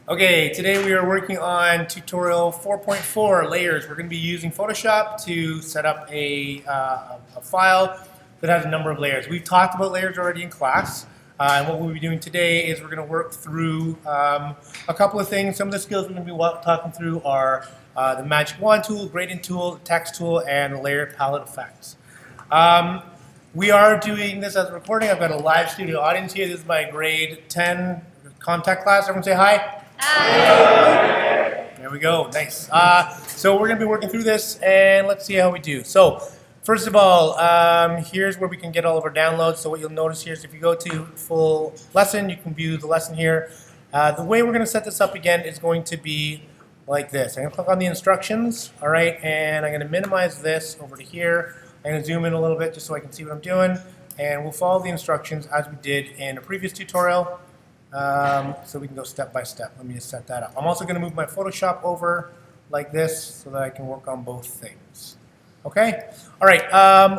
Okay, today we are working on tutorial 4.4 layers. We're going to be using Photoshop to set up a file that has a number of layers. We've talked about layers already in class, and what we'll be doing today is we're going to work through a couple of things. Some of the skills we're going to be talking through are the Magic Wand tool, Gradient tool, the Text tool, and the layer palette effects. We are doing this as a recording. I've got a live studio audience here. This is my grade 10 contact class. Everyone say hi. Hi. There we go. Nice. So we're going to be working through this, and let's see how we do. So first of all, here's where we can get all of our downloads. So what you'll notice here is if you go to full lesson, you can view the lesson here. The way we're going to set this up again is going to be like this. I'm going to click on the instructions, all right, and I'm going to minimize this over to here. I'm going to zoom in a little bit just so I can see what I'm doing, and we'll follow the instructions as we did in a previous tutorial. So we can go step by step. Let me just set that up. I'm also going to move my Photoshop over like this so that I can work on both things. Okay? All right,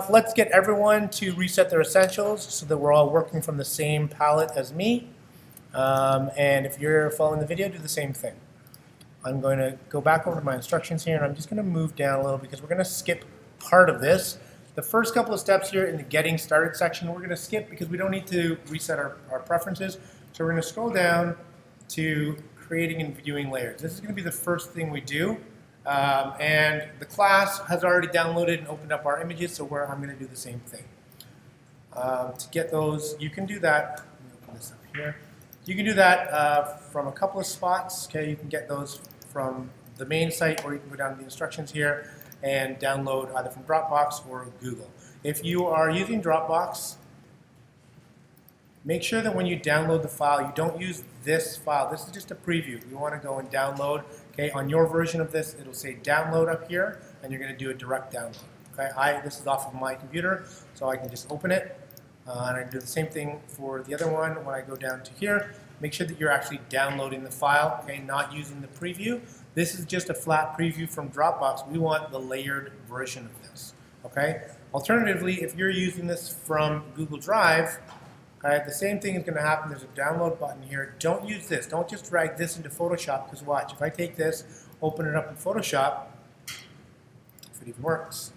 let's get everyone to reset their essentials so that we're all working from the same palette as me. And if you're following the video, do the same thing. I'm going to go back over to my instructions here, and I'm just going to move down a little because we're going to skip part of this. The first couple of steps here in the getting started section, we're going to skip because we don't need to reset our preferences. So we're going to scroll down to creating and viewing layers. This is going to be the first thing we do. And the class has already downloaded and opened up our images, so I'm going to do the same thing. To get those, you can do that. Let me open this up here. You can do that from a couple of spots. Okay, you can get those from the main site, or you can go down to the instructions here and download either from Dropbox or Google. If you are using Dropbox, make sure that when you download the file, you don't use this file. This is just a preview. You want to go and download. Okay, on your version of this, it'll say download up here, and you're going to do a direct download. Okay, this is off of my computer, so I can just open it. And I can do the same thing for the other one. When I go down to here, make sure that you're actually downloading the file, okay, not using the preview. This is just a flat preview from Dropbox. We want the layered version of this. Okay. Alternatively, if you're using this from Google Drive, okay, the same thing is going to happen. There's a download button here. Don't use this. Don't just drag this into Photoshop, because watch, if I take this, open it up in Photoshop, if it even works,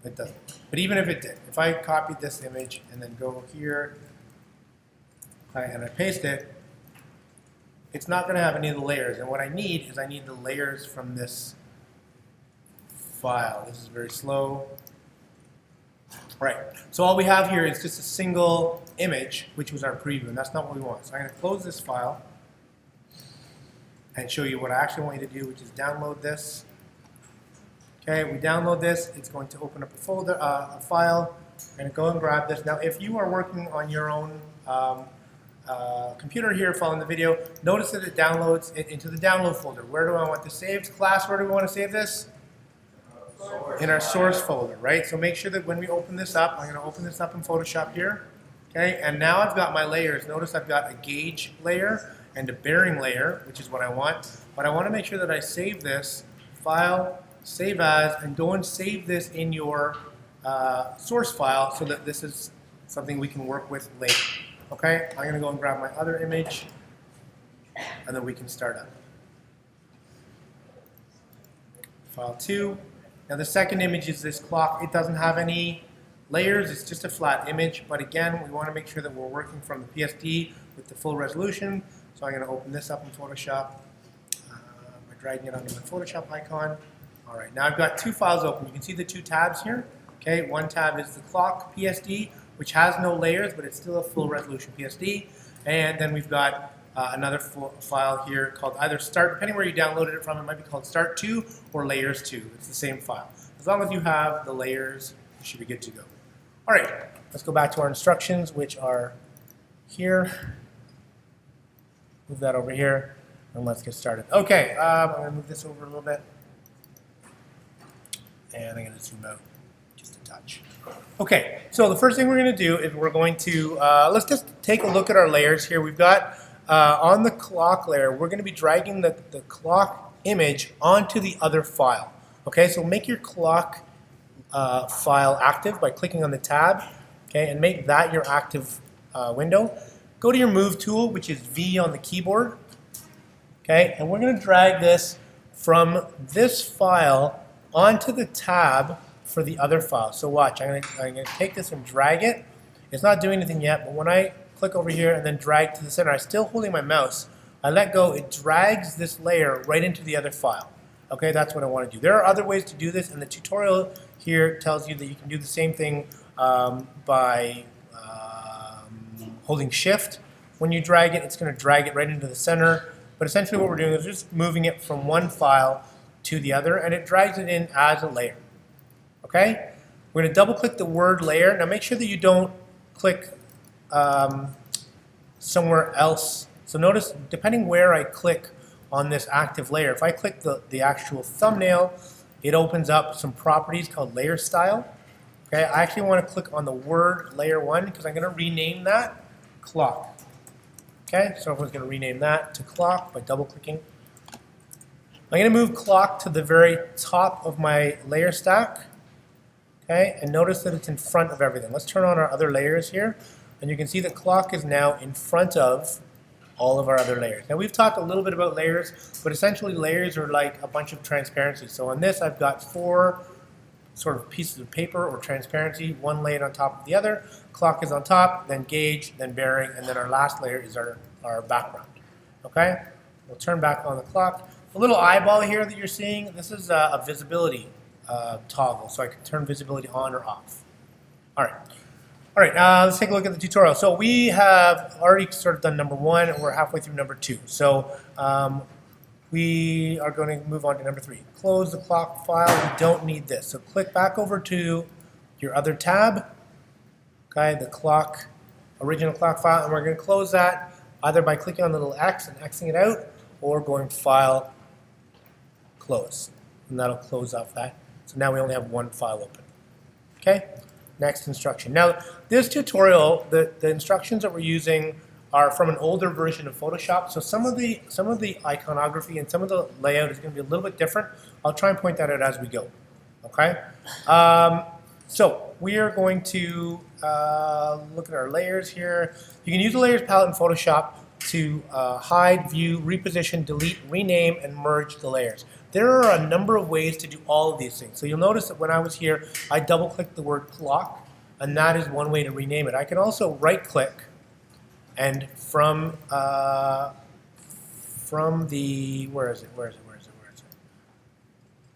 it doesn't. But even if it did, if I copied this image and then go here, okay, and I paste it, it's not going to have any of the layers. And what I need is I need the layers from this file. This is very slow. Right, so all we have here is just a single image, which was our preview, and that's not what we want. So I'm going to close this file and show you what I actually want you to do, which is download this. Okay, we download this. It's going to open up a folder, a file. I'm going to go and grab this. Now, if you are working on your own computer here following the video, notice that it downloads it into the download folder. Where do I want this saved? Class, where do we want to save this? In our source folder, right? So make sure that when we open this up, I'm going to open this up in Photoshop here. Okay, and now I've got my layers. Notice I've got a gauge layer and a bearing layer, which is what I want. But I want to make sure that I save this, file, save as, and go and save this in your source file so that this is something we can work with later. Okay, I'm going to go and grab my other image, and then we can start up. File 2. Now the second image is this clock. It doesn't have any layers. It's just a flat image. But again, we want to make sure that we're working from the PSD with the full resolution. So I'm going to open this up in Photoshop by dragging it onto my Photoshop icon. All right, now I've got two files open. You can see the two tabs here. Okay, one tab is the clock PSD, which has no layers, but it's still a full resolution PSD. And then we've got another file here called either Start, depending where you downloaded it from, it might be called Start 2 or Layers 2. It's the same file. As long as you have the layers, you should be good to go. All right, let's go back to our instructions, which are here. Move that over here, and let's get started. Okay, I'm going to move this over a little bit. And I'm going to zoom out just a touch. Okay, so the first thing we're going to do is we're going to, let's just take a look at our layers here. We've got, on the clock layer, we're going to be dragging the clock image onto the other file. Okay, so make your clock file active by clicking on the tab, okay, and make that your active window. go to your move tool, which is V on the keyboard. Okay, and we're going to drag this from this file onto the tab for the other file. So watch, I'm going to take this and drag it. It's not doing anything yet, but when I click over here and then drag to the center, I'm still holding my mouse. I let go, it drags this layer right into the other file. Okay, that's what I want to do. There are other ways to do this, and the tutorial here tells you that you can do the same thing by holding Shift. When you drag it, it's going to drag it right into the center. But essentially what we're doing is just moving it from one file to the other, and it drags it in as a layer. Okay? We're going to double click the word layer. Now make sure that you don't click somewhere else. So notice, depending where I click on this active layer, if I click the actual thumbnail, it opens up some properties called layer style. Okay, I actually want to click on the word layer 1 because I'm going to rename that clock. Okay, so everyone's going to rename that to clock by double clicking. I'm going to move clock to the very top of my layer stack. Okay, and notice that it's in front of everything. Let's turn on our other layers here, and you can see that clock is now in front of all of our other layers. Now we've talked a little bit about layers, but essentially layers are like a bunch of transparency. So on this I've got 4 sort of pieces of paper or transparency, one laid on top of the other. Clock is on top, then gauge, then bearing, and then our last layer is our background. Okay? We'll turn back on the clock. The little eyeball here that you're seeing, this is a visibility toggle, so I can turn visibility on or off. All right. All right, let's take a look at the tutorial. So we have already sort of done number 1, and we're halfway through number 2. So we are going to move on to number 3. Close the clock file. We don't need this. So click back over to your other tab, okay, the clock, original clock file, and we're going to close that either by clicking on the little X and Xing it out, or going File, Close, and that'll close off that. So now we only have one file open. Okay, next instruction. Now this tutorial, the instructions that we're using are from an older version of Photoshop, so some of the iconography and some of the layout is going to be a little bit different. I'll try and point that out as we go. Okay, so we are going to look at our layers here. You can use the layers palette in Photoshop to hide, view, reposition, delete, rename, and merge the layers. There are a number of ways to do all of these things. So you'll notice that when I was here, I double-clicked the word clock, and that is one way to rename it. I can also right-click, and from the, where is it?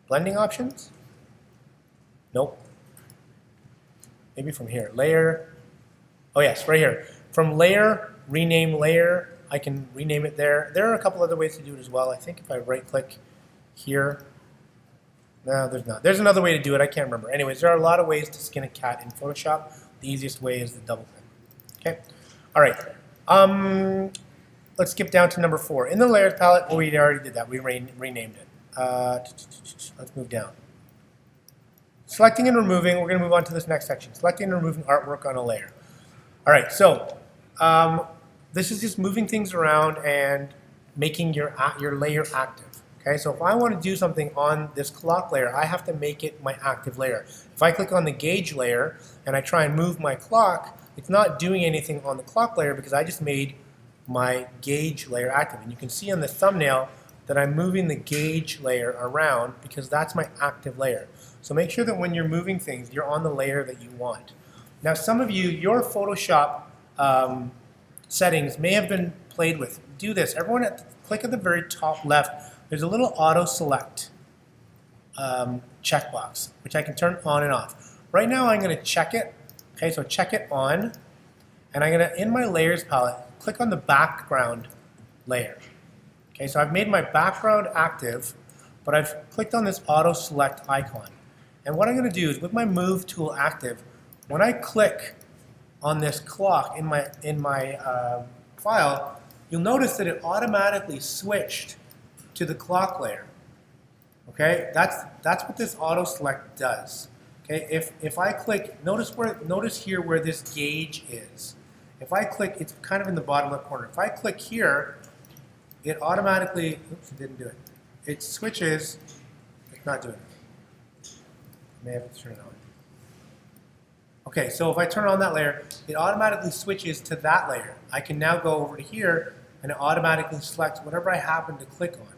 Blending options? Nope. Maybe from here. Layer. Oh yes, right here. From layer, rename layer. I can rename it there. There are a couple other ways to do it as well. I think if I right-click here. No, there's not. There's another way to do it. I can't remember. Anyways, there are a lot of ways to skin a cat in Photoshop. The easiest way is the double-click. Okay. All right. Let's skip down to number 4. In the layers palette, well, we already did that. We renamed it. Let's move down. Selecting and removing, we're going to move on to this next section. Selecting and removing artwork on a layer. All right, so this is just moving things around and making your layer active. Okay, so if I want to do something on this clock layer, I have to make it my active layer. If I click on the gauge layer and I try and move my clock, it's not doing anything on the clock layer because I just made my gauge layer active. And you can see on the thumbnail that I'm moving the gauge layer around because that's my active layer. So make sure that when you're moving things, you're on the layer that you want. Now some of you, your Photoshop settings may have been played with. Do this. Everyone click at the very top left. There's a little auto select checkbox, which I can turn on and off. Right now I'm going to check it. Okay, so check it on. And I'm going to, in my layers palette, click on the background layer. Okay, so I've made my background active, but I've clicked on this auto select icon. And what I'm going to do is with my move tool active, when I click on this clock in my file, you'll notice that it automatically switched to the clock layer. Okay, that's what this auto select does. Okay, if I click, notice here where this gauge is. If I click, it's kind of in the bottom left corner. If I click here, it automatically, oops, it didn't do it. It switches, it's not doing it. I may have to turn it on. Okay, so if I turn on that layer, it automatically switches to that layer. I can now go over to here and it automatically selects whatever I happen to click on.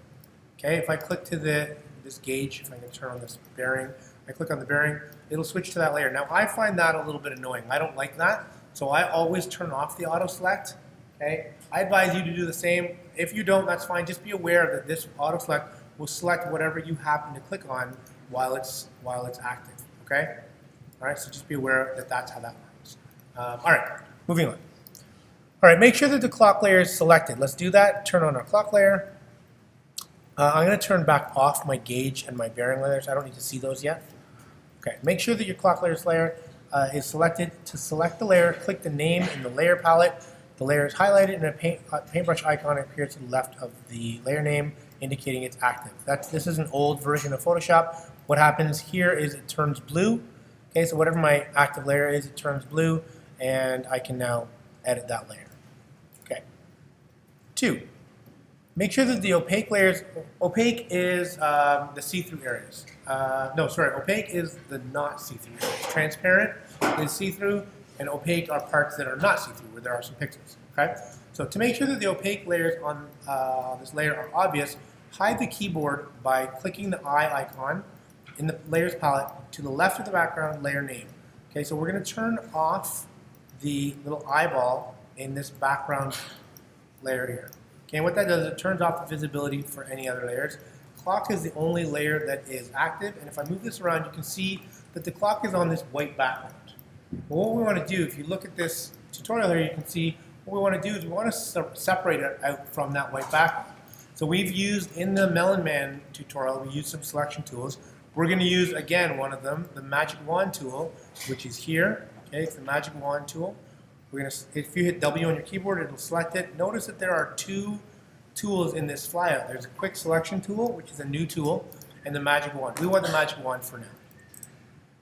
Okay, if I click to this gauge, if I can turn on this bearing, I click on the bearing, it'll switch to that layer. Now I find that a little bit annoying. I don't like that, so I always turn off the auto select. Okay, I advise you to do the same. If you don't, that's fine. Just be aware that this auto select will select whatever you happen to click on while it's active. Okay, all right. So just be aware that that's how that works. All right, moving on. All right, make sure that the clock layer is selected. Let's do that. Turn on our clock layer. I'm going to turn back off my gauge and my bearing layers. I don't need to see those yet. Okay, make sure that your clock layers layer is selected. To select the layer, click the name in the layer palette. The layer is highlighted and a paintbrush icon appears to the left of the layer name, indicating it's active. This is an old version of Photoshop. What happens here is it turns blue. Okay, so whatever my active layer is, it turns blue, and I can now edit that layer. Okay. 2. Make sure that the opaque layers, opaque is the see-through areas. Opaque is the not see-through areas. Transparent is see-through, and opaque are parts that are not see-through, where there are some pixels. Okay? So to make sure that the opaque layers on this layer are obvious, hide the keyboard by clicking the eye icon in the layers palette to the left of the background layer name. Okay, so we're going to turn off the little eyeball in this background layer here. Okay, and what that does is it turns off the visibility for any other layers. Clock is the only layer that is active, and if I move this around, you can see that the clock is on this white background. Well, what we want to do, if you look at this tutorial here, you can see what we want to do is we want to separate it out from that white background. So we've used, in the Melon Man tutorial, we used some selection tools. We're going to use, again, one of them, the Magic Wand tool, which is here. Okay, it's the Magic Wand tool. We're going to, if you hit W on your keyboard, it'll select it. Notice that there are 2 tools in this flyout. There's a quick selection tool, which is a new tool, and the Magic Wand. We want the Magic Wand for now.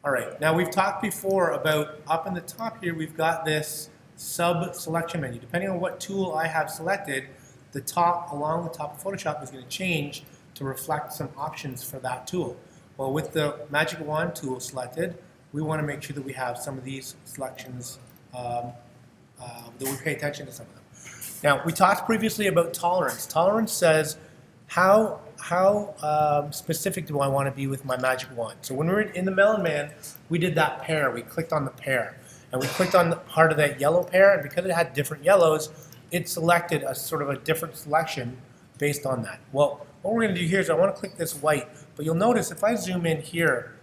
All right, now we've talked before about up in the top here, we've got this sub-selection menu. Depending on what tool I have selected, the top, along the top of Photoshop is going to change to reflect some options for that tool. Well, with the Magic Wand tool selected, we want to make sure that we have some of these selections, that we pay attention to some of them. Now, we talked previously about tolerance. Tolerance says, how specific do I want to be with my Magic Wand? So when we were in the Melon Man, we did that pair. We clicked on the pair. And we clicked on the part of that yellow pair, and because it had different yellows, it selected a sort of a different selection based on that. Well, what we're going to do here is I want to click this white, but you'll notice if I zoom in here,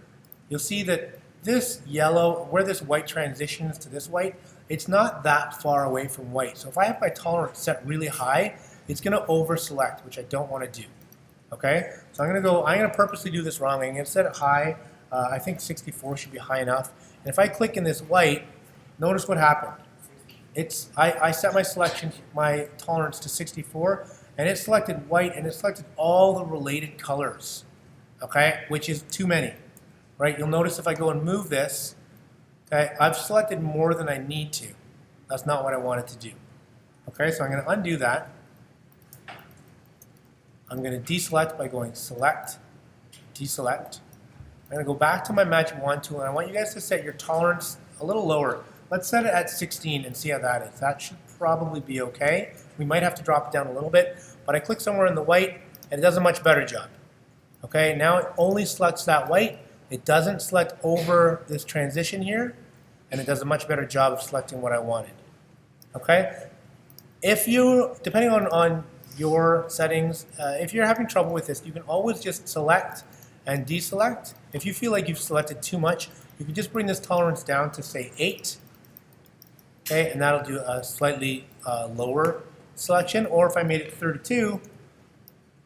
you'll see that this yellow, where this white transitions to this white, it's not that far away from white. So if I have my tolerance set really high, it's going to over select, which I don't want to do. Okay, so I'm going to purposely do this wrong. I'm going to set it high. I think 64 should be high enough. And if I click in this white, notice what happened. I set my selection, my tolerance to 64, and it selected white, and it selected all the related colors, okay, which is too many, right? You'll notice if I go and move this, okay, I've selected more than I need to. That's not what I wanted to do. Okay, so I'm going to undo that. I'm going to deselect by going Select, Deselect. I'm going to go back to my Magic Wand tool, and I want you guys to set your tolerance a little lower. Let's set it at 16 and see how that is. That should probably be okay. We might have to drop it down a little bit, but I click somewhere in the white, and it does a much better job. Okay, now it only selects that white. It doesn't select over this transition here, and it does a much better job of selecting what I wanted. Okay, if you, depending on your settings, if you're having trouble with this, you can always just select and deselect. If you feel like you've selected too much, you can just bring this tolerance down to say 8. Okay, and that'll do a slightly lower selection. Or if I made it 32,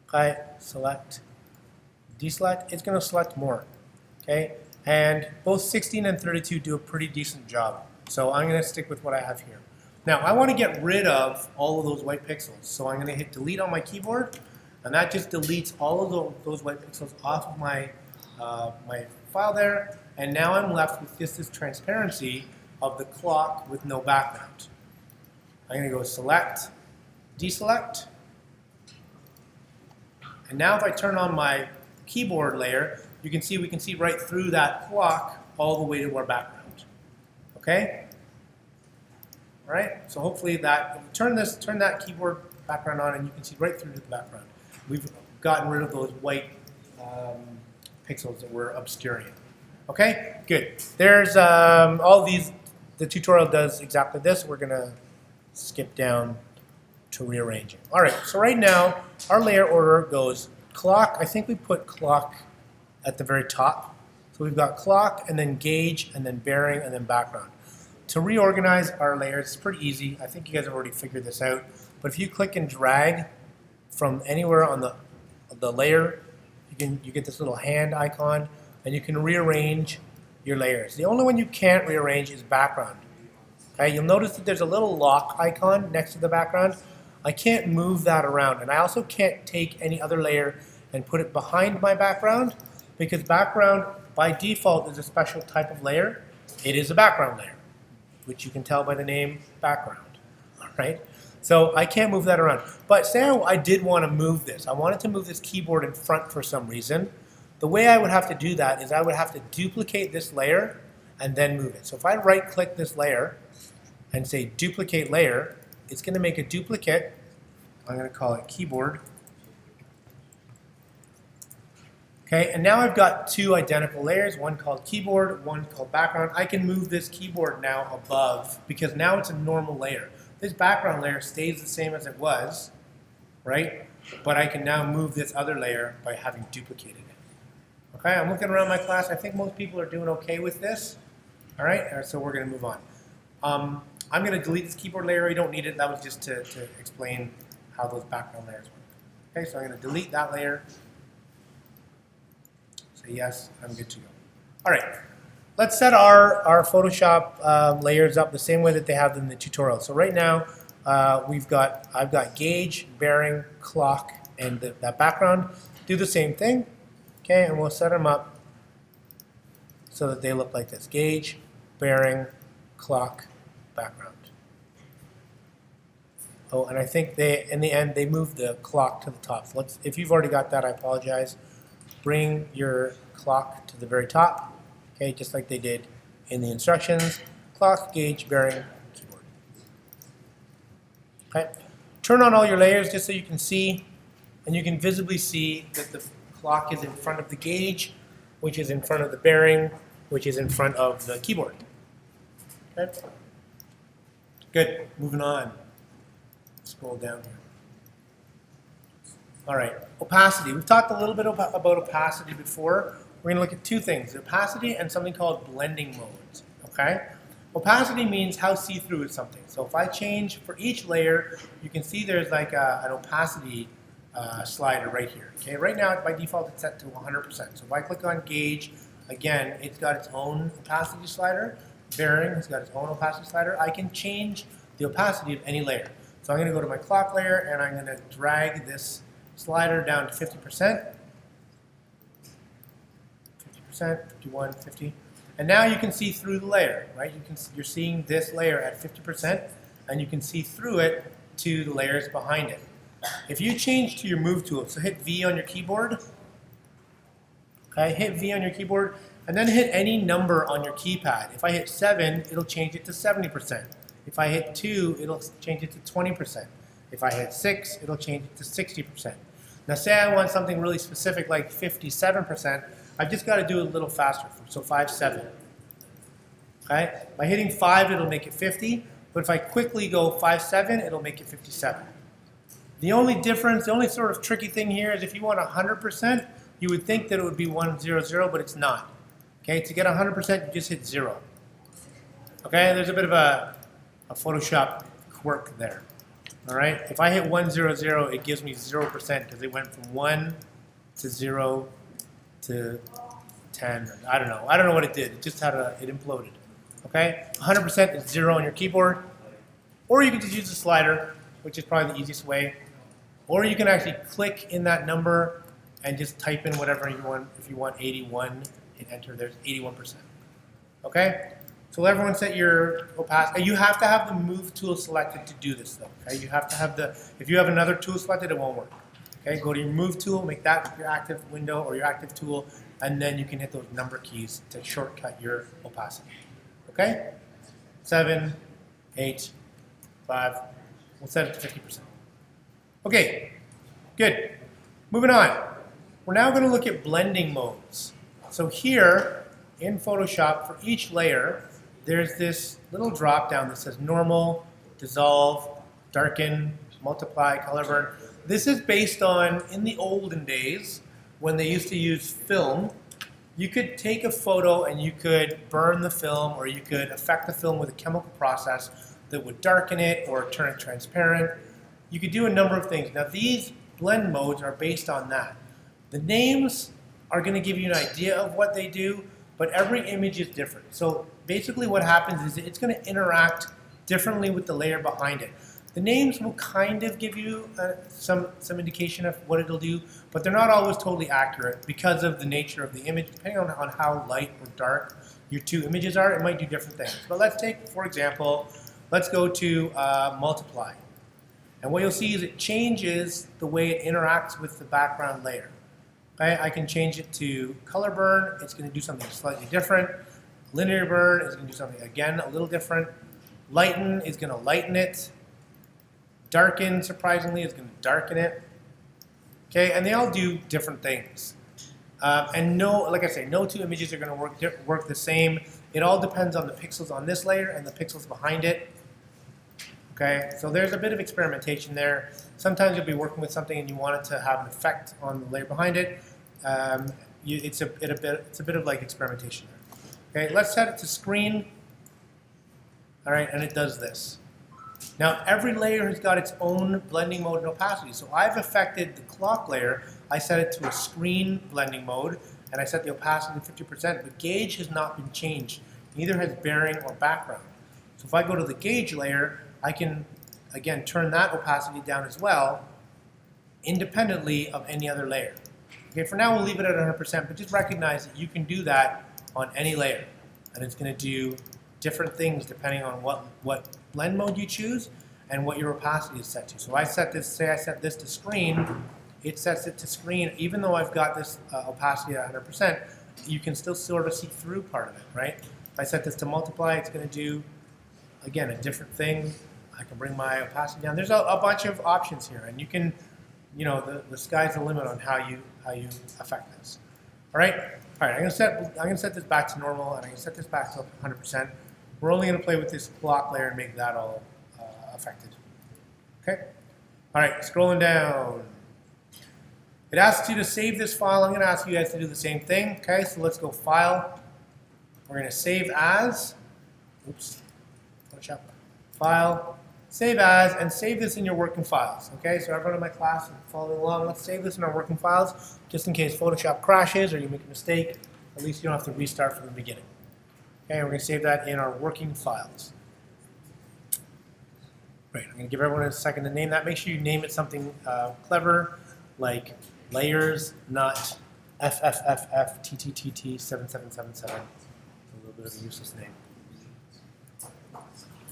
okay, select, deselect, it's going to select more. Okay, and both 16 and 32 do a pretty decent job. So I'm going to stick with what I have here. Now I want to get rid of all of those white pixels. So I'm going to hit delete on my keyboard, and that just deletes all of those white pixels off of my my file there. And now I'm left with just this transparency of the clock with no background. I'm going to go select, deselect. And now if I turn on my keyboard layer, you can see we can see right through that clock all the way to our background. Okay? All right, so hopefully that, turn that keyboard background on and you can see right through to the background. We've gotten rid of those white pixels that were obscuring it. Okay, good. There's all these, the tutorial does exactly this. We're gonna skip down to rearranging. All right, so right now, our layer order goes clock. I think we put clock at the very top. So we've got clock and then gauge and then bearing and then background. To reorganize our layers, it's pretty easy. I think you guys have already figured this out. But if you click and drag from anywhere on the layer, you get this little hand icon, and you can rearrange your layers. The only one you can't rearrange is background. Okay, you'll notice that there's a little lock icon next to the background. I can't move that around, and I also can't take any other layer and put it behind my background, because background by default is a special type of layer. It is a background layer, which you can tell by the name background. All right, so I can't move that around. But say I did want to move this. I wanted to move this keyboard in front for some reason. The way I would have to do that is I would have to duplicate this layer and then move it. So if I right-click this layer and say duplicate layer, it's going to make a duplicate. I'm going to call it keyboard. Okay, and now I've got two identical layers, one called keyboard, one called background. I can move this keyboard now above because now it's a normal layer. This background layer stays the same as it was, right? But I can now move this other layer by having duplicated it. Okay, I'm looking around my class. I think most people are doing okay with this. All right, so we're going to move on. I'm going to delete this keyboard layer. You don't need it. That was just to explain how those background layers work. Okay, so I'm going to delete that layer. Say yes, I'm good to go. All right, let's set our Photoshop layers up the same way that they have in the tutorial. So right now, I've got gauge, bearing, clock, and that background. Do the same thing. Okay, and we'll set them up so that they look like this. Gauge, bearing, clock, background. Oh, and I think in the end, they moved the clock to the top. So if you've already got that, I apologize. Bring your clock to the very top, okay, just like they did in the instructions. Clock, gauge, bearing, keyboard. Okay, turn on all your layers just so you can see, and you can visibly see that the clock is in front of the gauge, which is in front of the bearing, which is in front of the keyboard. Okay. Good, moving on. Scroll down here. All right, opacity. We've talked a little bit about opacity before. We're going to look at two things, opacity and something called blending modes, okay? Opacity means how see-through is something. So if I change for each layer, you can see there's like an opacity slider right here. Okay, right now by default it's set to 100%. So if I click on gauge, again, it's got its own opacity slider. Bearing has got its own opacity slider. I can change the opacity of any layer. So I'm going to go to my clock layer and I'm going to drag this slider down to 50%. 50%, 51, 50. And now you can see through the layer, right? You're seeing this layer at 50% and you can see through it to the layers behind it. If you change to your move tool, so hit V on your keyboard, okay, hit V on your keyboard, and then hit any number on your keypad. If I hit 7, it'll change it to 70%. If I hit 2, it'll change it to 20%. If I hit 6, it'll change it to 60%. Now say I want something really specific like 57%, I've just got to do it a little faster, so 5-7. Okay? By hitting 5, it'll make it 50, but if I quickly go 5-7, it'll make it 57. The only difference, the only sort of tricky thing here is if you want 100%, you would think that it would be 100, but it's not. Okay, to get 100%, you just hit 0. Okay, there's a bit of a Photoshop quirk there. All right, if I hit 100, it gives me 0% because it went from 1 to 0 to 10. I don't know what it did. It just had it imploded. Okay, 100% is 0 on your keyboard, or you can just use the slider, which is probably the easiest way. Or you can actually click in that number and just type in whatever you want. If you want 81, hit enter. There's 81%. Okay? So everyone set your opacity. You have to have the move tool selected to do this though. Okay? You have to have if you have another tool selected, it won't work. Okay? Go to your move tool, make that your active window or your active tool, and then you can hit those number keys to shortcut your opacity. Okay? 7, 8, 5. We'll set it to 50%. Okay, good. Moving on. We're now going to look at blending modes. So here in Photoshop, for each layer, there's this little drop down that says normal, dissolve, darken, multiply, color burn. This is based on, in the olden days, when they used to use film, you could take a photo and you could burn the film, or you could affect the film with a chemical process that would darken it or turn it transparent. You could do a number of things. Now these blend modes are based on that. The names are going to give you an idea of what they do, but every image is different. So basically what happens is it's going to interact differently with the layer behind it. The names will kind of give you some indication of what it'll do, but they're not always totally accurate because of the nature of the image. Depending on how light or dark your two images are, it might do different things. But let's take, for example, let's go to multiply. And what you'll see is it changes the way it interacts with the background layer. Okay? I can change it to color burn. It's going to do something slightly different. Linear burn is going to do something, again, a little different. Lighten is going to lighten it. Darken, surprisingly, is going to darken it. Okay, and they all do different things. And like I say, no two images are going to work the same. It all depends on the pixels on this layer and the pixels behind it. Okay, so there's a bit of experimentation there. Sometimes you'll be working with something and you want it to have an effect on the layer behind it. It's a bit of like experimentation there. Okay, let's set it to screen. All right, and it does this. Now every layer has got its own blending mode and opacity. So I've affected the clock layer. I set it to a screen blending mode, and I set the opacity to 50%. The gauge has not been changed. Neither has bearing or background. So if I go to the gauge layer, I can, again, turn that opacity down as well, independently of any other layer. Okay, for now we'll leave it at 100%, but just recognize that you can do that on any layer, and it's going to do different things depending on what blend mode you choose and what your opacity is set to. So I set this, say I set this to screen, it sets it to screen, even though I've got this opacity at 100%, you can still sort of see through part of it, right? If I set this to multiply, it's going to do, again, a different thing. I can bring my opacity down. There's a bunch of options here, and you can, you know, the sky's the limit on how you affect this. All right, I'm gonna set this back to normal, and I'm gonna set this back to 100%. We're only gonna play with this clock layer and make that all affected. Okay. All right, scrolling down. It asks you to save this file. I'm gonna ask you guys to do the same thing. Okay, so let's go File. We're gonna save as. Oops. Photoshop. File. Save as, and save this in your working files. Okay, so everyone in my class is following along. Let's save this in our working files, just in case Photoshop crashes or you make a mistake. At least you don't have to restart from the beginning. Okay, we're going to save that in our working files. Right, I'm going to give everyone a second to name that. Make sure you name it something clever, like layers, not FFFFTTTT7777. A little bit of a useless name.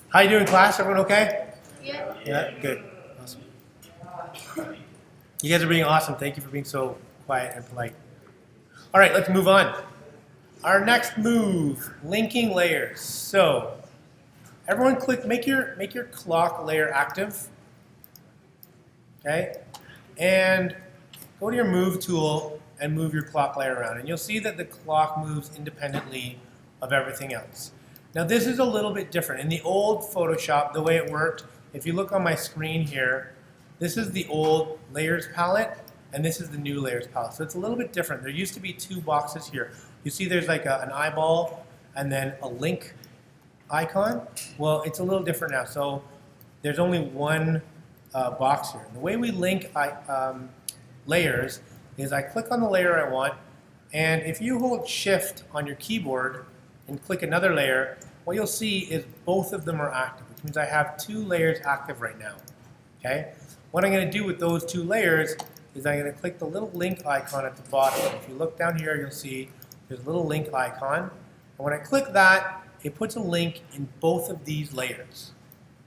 How you doing, class? Everyone okay? Yeah. Yeah, good. Awesome. You guys are being awesome. Thank you for being so quiet and polite. All right, let's move on. Our next move, linking layers. So, everyone click, make your clock layer active. Okay? And go to your move tool and move your clock layer around. And you'll see that the clock moves independently of everything else. Now this is a little bit different. In the old Photoshop, the way it worked, if you look on my screen here, this is the old layers palette, and this is the new layers palette. So it's a little bit different. There used to be two boxes here. You see there's like an eyeball and then a link icon. Well, it's a little different now. So there's only one box here. And the way we link layers is I click on the layer I want, and if you hold Shift on your keyboard and click another layer, what you'll see is both of them are active, which means I have two layers active right now. Okay? What I'm going to do with those two layers is I'm going to click the little link icon at the bottom. If you look down here, you'll see there's a little link icon. And when I click that, it puts a link in both of these layers.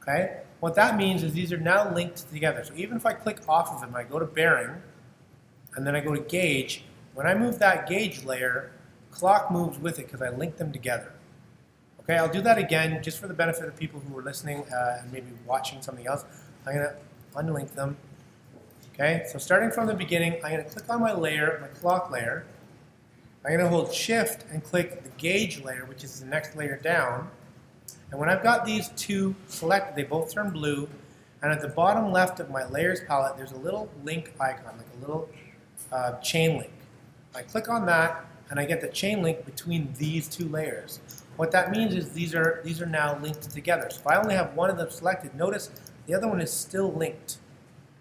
Okay? What that means is these are now linked together. So even if I click off of them, I go to bearing, and then I go to gauge. When I move that gauge layer, clock moves with it because I linked them together. Okay, I'll do that again just for the benefit of people who are listening and maybe watching something else. I'm going to unlink them. Okay, so starting from the beginning, I'm going to click on my layer, my clock layer. I'm going to hold Shift and click the gauge layer, which is the next layer down. And when I've got these two selected, they both turn blue. And at the bottom left of my layers palette, there's a little link icon, like a little chain link. I click on that, and I get the chain link between these two layers. What that means is these are now linked together. So if I only have one of them selected, notice the other one is still linked.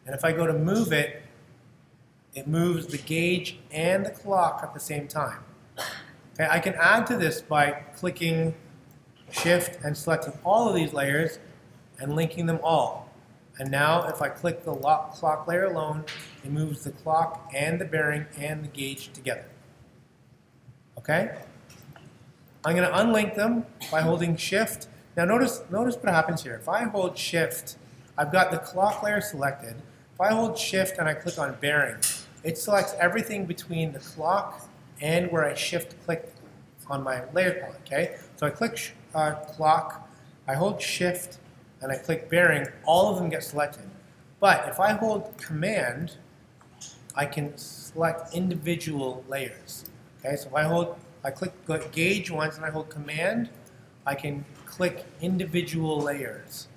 And if I go to move it, it moves the gauge and the clock at the same time. Okay, I can add to this by clicking Shift and selecting all of these layers and linking them all. And now if I click the clock layer alone, it moves the clock and the bearing and the gauge together. Okay? I'm going to unlink them by holding Shift. Now notice what happens here. If I hold Shift, I've got the clock layer selected. If I hold Shift and I click on bearing, it selects everything between the clock and where I shift click on my layer palette. Okay? So I click clock, I hold Shift, and I click bearing, all of them get selected. But if I hold Command, I can select individual layers. Okay, so if I click gauge once and I hold Command, I can click individual layers.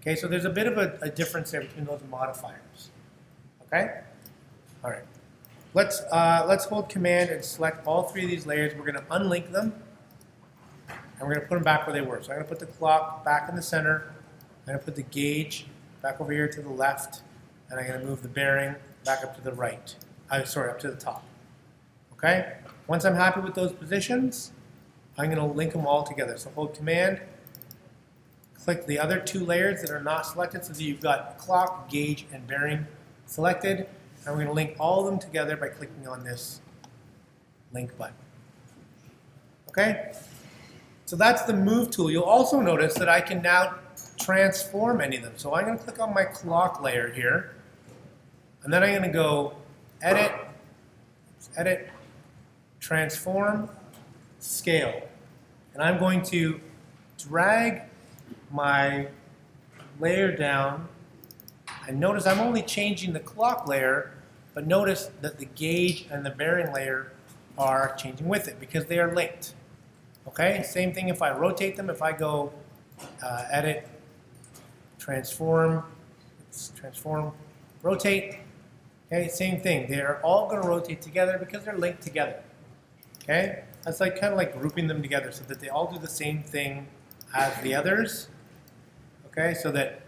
Okay, so there's a bit of a difference there between those modifiers. Okay? All right. Let's hold Command and select all three of these layers. We're going to unlink them, and we're going to put them back where they were. So I'm going to put the clock back in the center. I'm going to put the gauge back over here to the left, and I'm going to move the bearing back up to the right. Up to the top. Okay? Once I'm happy with those positions, I'm going to link them all together. So hold Command, click the other two layers that are not selected so that you've got clock, gauge, and bearing selected, and we're going to link all of them together by clicking on this link button. Okay? So that's the Move tool. You'll also notice that I can now transform any of them. So I'm going to click on my clock layer here, and then I'm going to go Edit, Transform, Scale. And I'm going to drag my layer down, and notice I'm only changing the clock layer, but notice that the gauge and the bearing layer are changing with it because they are linked. Okay, same thing if I rotate them. If I go Edit, Transform, Rotate. Okay, same thing. They're all going to rotate together because they're linked together. Okay, that's like kind of like grouping them together so that they all do the same thing as the others. Okay, so that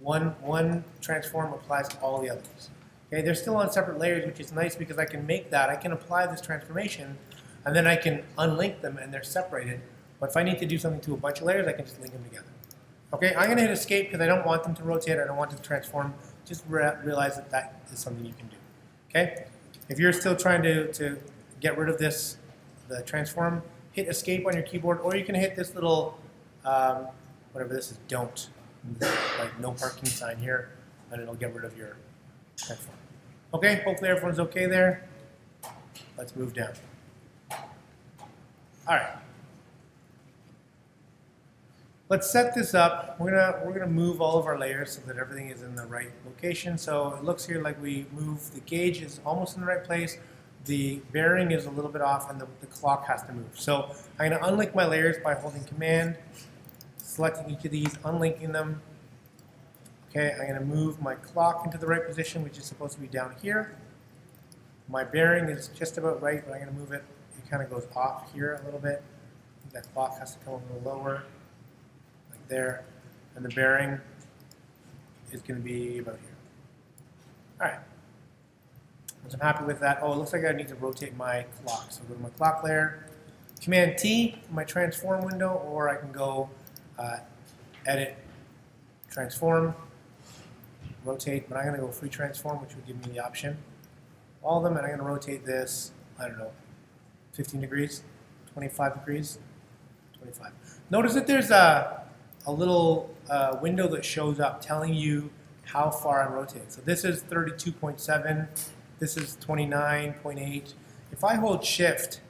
one transform applies to all the others. Okay, they're still on separate layers, which is nice because I can make that. I can apply this transformation, and then I can unlink them, and they're separated. But if I need to do something to a bunch of layers, I can just link them together. Okay, I'm going to hit Escape because I don't want them to rotate. I don't want them to transform. Just realize that that is something you can do. Okay, if you're still trying to get rid of this, the transform, hit Escape on your keyboard, or you can hit this little whatever this is, don't, like no parking sign here, and it'll get rid of your transform. Okay, hopefully everyone's okay there. Let's move down. All right. Let's set this up. We're gonna move all of our layers so that everything is in the right location. So it looks here like we move the gauge is almost in the right place. The bearing is a little bit off, and the clock has to move. So I'm gonna unlink my layers by holding Command, selecting each of these, unlinking them. Okay, I'm gonna move my clock into the right position, which is supposed to be down here. My bearing is just about right, but I'm gonna move it. It kind of goes off here a little bit. That clock has to come a little lower. There, and the bearing is going to be about here. All right. Once I'm happy with that, oh, it looks like I need to rotate my clock. So go to my clock layer, Command T, my transform window, or I can go Edit, Transform, Rotate, but I'm going to go Free Transform, which would give me the option. All of them, and I'm going to rotate this, I don't know, 15 degrees, 25 degrees, 25. Notice that there's a little window that shows up telling you how far I'm rotating. So this is 32.7, this is 29.8. If I hold Shift,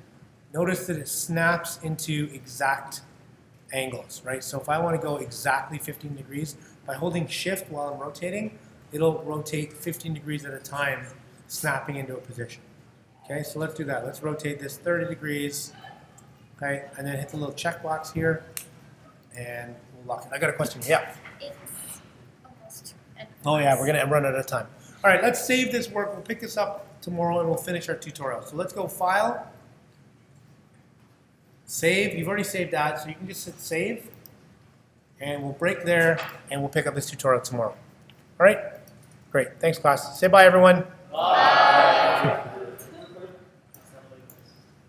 notice that it snaps into exact angles, right? So if I want to go exactly 15 degrees, by holding shift while I'm rotating, it'll rotate 15 degrees at a time, snapping into a position. Okay, so let's do that. Let's rotate this 30 degrees, okay, and then hit the little check box here, and we'll lock it. I got a question. Yeah. It's almost end of Oh yeah, class. we're gonna run out of time. All right, let's save this work. We'll pick this up tomorrow and we'll finish our tutorial. So let's go File, Save. You've already saved that, so you can just hit Save, and we'll break there, and we'll pick up this tutorial tomorrow. All right? Great. Thanks, class. Say bye, everyone. Bye.